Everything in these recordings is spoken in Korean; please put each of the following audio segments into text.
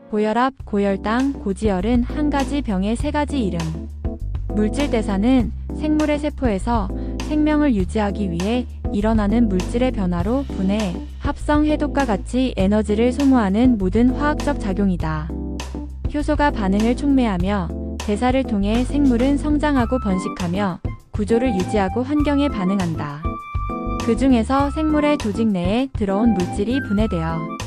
고혈압, 고혈당, 고지혈은 한 가지 병의 세 가지 이름. 물질 대사는 생물의 세포에서 생명을 유지하기 위해 일어나는 물질의 변화로 분해, 합성, 해독과 같이 에너지를 소모하는 모든 화학적 작용이다. 효소가 반응을 촉매하며 대사를 통해 생물은 성장하고 번식하며 구조를 유지하고 환경에 반응한다. 그 중에서 생물의 조직 내에 들어온 물질이 분해되어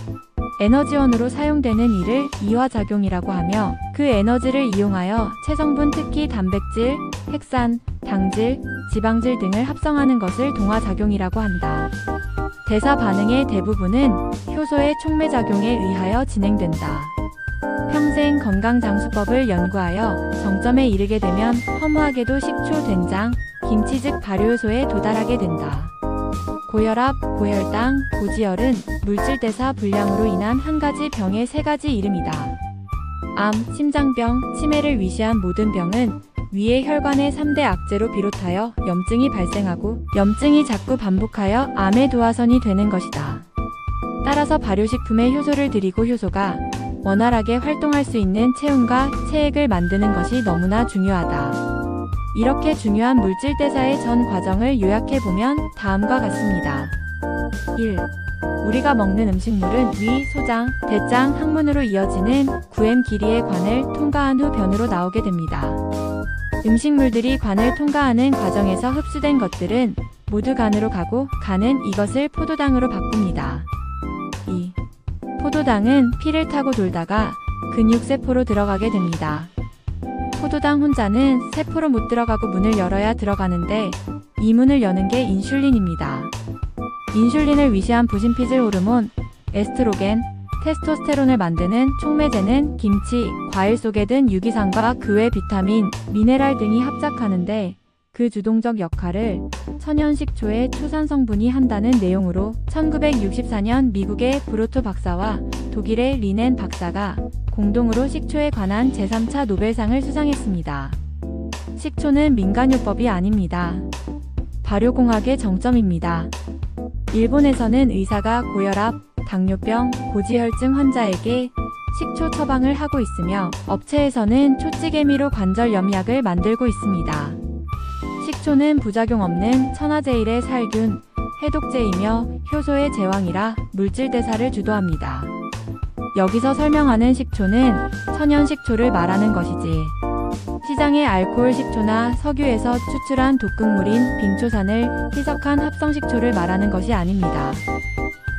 에너지원으로 사용되는 이를 이화작용이라고 하며, 그 에너지를 이용하여 체성분, 특히 단백질, 핵산, 당질, 지방질 등을 합성하는 것을 동화작용이라고 한다. 대사 반응의 대부분은 효소의 촉매작용에 의하여 진행된다. 평생 건강장수법을 연구하여 정점에 이르게 되면 허무하게도 식초, 된장, 김치 즉 발효효소에 도달하게 된다. 고혈압, 고혈당, 고지혈은 물질대사 불량으로 인한 한 가지 병의 세 가지 이름이다. 암, 심장병, 치매를 위시한 모든 병은 위의 혈관의 3대 악재로 비롯하여 염증이 발생하고 염증이 자꾸 반복하여 암의 도화선이 되는 것이다. 따라서 발효식품에 효소를 들이고 효소가 원활하게 활동할 수 있는 체온과 체액을 만드는 것이 너무나 중요하다. 이렇게 중요한 물질대사의 전 과정을 요약해보면 다음과 같습니다. 1. 우리가 먹는 음식물은 위, 소장, 대장, 항문으로 이어지는 9m 길이의 관을 통과한 후 변으로 나오게 됩니다. 음식물들이 관을 통과하는 과정에서 흡수된 것들은 모두 간으로 가고 간은 이것을 포도당으로 바꿉니다. 2. 포도당은 피를 타고 돌다가 근육세포로 들어가게 됩니다. 포도당 혼자는 세포로 못 들어가고 문을 열어야 들어가는데 이 문을 여는 게 인슐린입니다. 인슐린을 위시한 부신피질 호르몬, 에스트로겐, 테스토스테론을 만드는 촉매제는 김치, 과일 속에 든 유기산과 그 외 비타민, 미네랄 등이 합작하는데 그 주동적 역할을 천연식초의 초산 성분이 한다는 내용으로 1964년 미국의 브로토 박사와 독일의 리넨 박사가 공동으로 식초에 관한 제3차 노벨상을 수상했습니다. 식초는 민간요법이 아닙니다. 발효공학의 정점입니다. 일본에서는 의사가 고혈압, 당뇨병, 고지혈증 환자에게 식초 처방을 하고 있으며 업체에서는 초찌개미로 관절염약을 만들고 있습니다. 식초는 부작용 없는 천하제일의 살균, 해독제이며 효소의 제왕이라 물질대사를 주도합니다. 여기서 설명하는 식초는 천연식초를 말하는 것이지, 시장의 알코올 식초나 석유에서 추출한 독극물인 빙초산을 희석한 합성식초를 말하는 것이 아닙니다.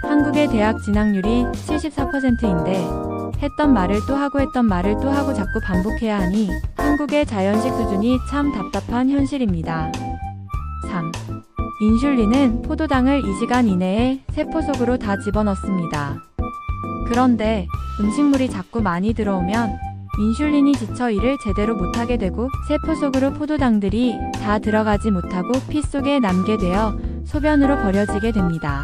한국의 대학 진학률이 74%인데 했던 말을 또 하고 했던 말을 또 하고 자꾸 반복해야 하니 한국의 자연식 수준이 참 답답한 현실입니다. 3. 인슐린은 포도당을 2시간 이내에 세포 속으로 다 집어넣습니다. 그런데 음식물이 자꾸 많이 들어오면 인슐린이 지쳐 일을 제대로 못하게 되고 세포 속으로 포도당들이 다 들어가지 못하고 피 속에 남게 되어 소변으로 버려지게 됩니다.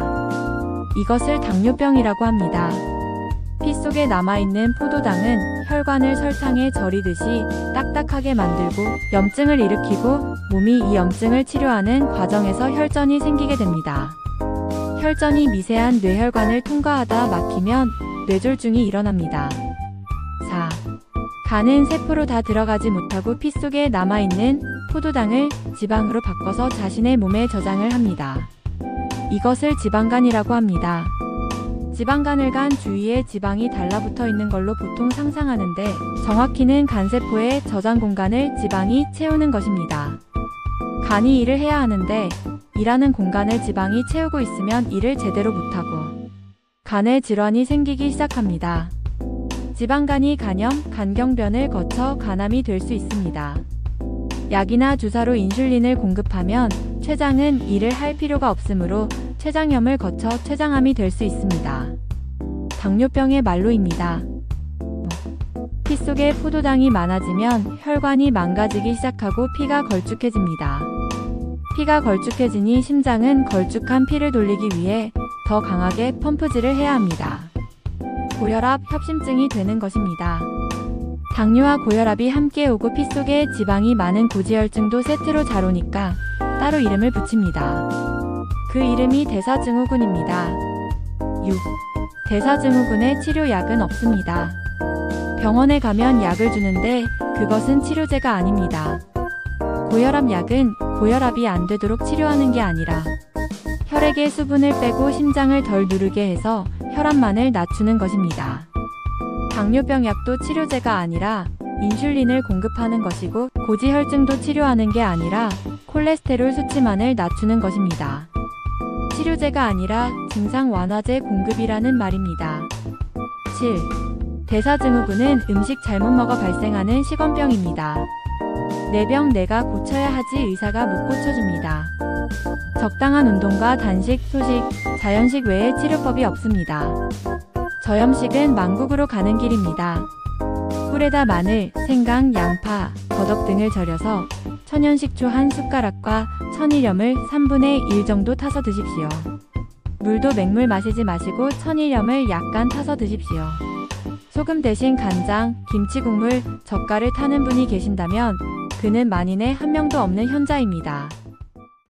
이것을 당뇨병이라고 합니다. 피 속에 남아있는 포도당은 혈관을 설탕에 절이듯이 딱딱하게 만들고 염증을 일으키고 몸이 이 염증을 치료하는 과정에서 혈전이 생기게 됩니다. 혈전이 미세한 뇌혈관을 통과하다 막히면 뇌졸중이 일어납니다. 4. 간은 세포로 다 들어가지 못하고 피 속에 남아있는 포도당을 지방으로 바꿔서 자신의 몸에 저장을 합니다. 이것을 지방간이라고 합니다. 지방간을 간 주위에 지방이 달라붙어 있는 걸로 보통 상상하는데 정확히는 간세포의 저장 공간을 지방이 채우는 것입니다. 간이 일을 해야 하는데 일하는 공간을 지방이 채우고 있으면 일을 제대로 못하고 간에 질환이 생기기 시작합니다. 지방간이 간염, 간경변을 거쳐 간암이 될 수 있습니다. 약이나 주사로 인슐린을 공급하면 췌장은 일을 할 필요가 없으므로 췌장염을 거쳐 췌장암이 될 수 있습니다. 당뇨병의 말로입니다. 피 속에 포도당이 많아지면 혈관이 망가지기 시작하고 피가 걸쭉해집니다. 피가 걸쭉해지니 심장은 걸쭉한 피를 돌리기 위해 더 강하게 펌프질을 해야 합니다. 고혈압, 협심증이 되는 것입니다. 당뇨와 고혈압이 함께 오고 피 속에 지방이 많은 고지혈증도 세트로 잘 오니까 따로 이름을 붙입니다. 그 이름이 대사증후군입니다. 6. 대사증후군의 치료약은 없습니다. 병원에 가면 약을 주는데 그것은 치료제가 아닙니다. 고혈압 약은 고혈압이 안 되도록 치료하는 게 아니라 혈액의 수분을 빼고 심장을 덜 누르게 해서 혈압만을 낮추는 것입니다. 당뇨병 약도 치료제가 아니라 인슐린을 공급하는 것이고, 고지혈증도 치료하는 게 아니라 콜레스테롤 수치만을 낮추는 것입니다. 치료제가 아니라 증상 완화제 공급이라는 말입니다. 7. 대사증후군은 음식 잘못 먹어 발생하는 식원병입니다. 내 병 내가 고쳐야 하지 의사가 못 고쳐줍니다. 적당한 운동과 단식, 소식, 자연식 외에 치료법이 없습니다. 저염식은 만국으로 가는 길입니다. 꿀에다 마늘, 생강, 양파, 버덕 등을 절여서 천연식초 한 숟가락과 천일염을 3분의 1 정도 타서 드십시오. 물도 맹물 마시지 마시고 천일염을 약간 타서 드십시오. 소금 대신 간장, 김치 국물, 젓갈을 타는 분이 계신다면 그는 만인에 한 명도 없는 현자입니다.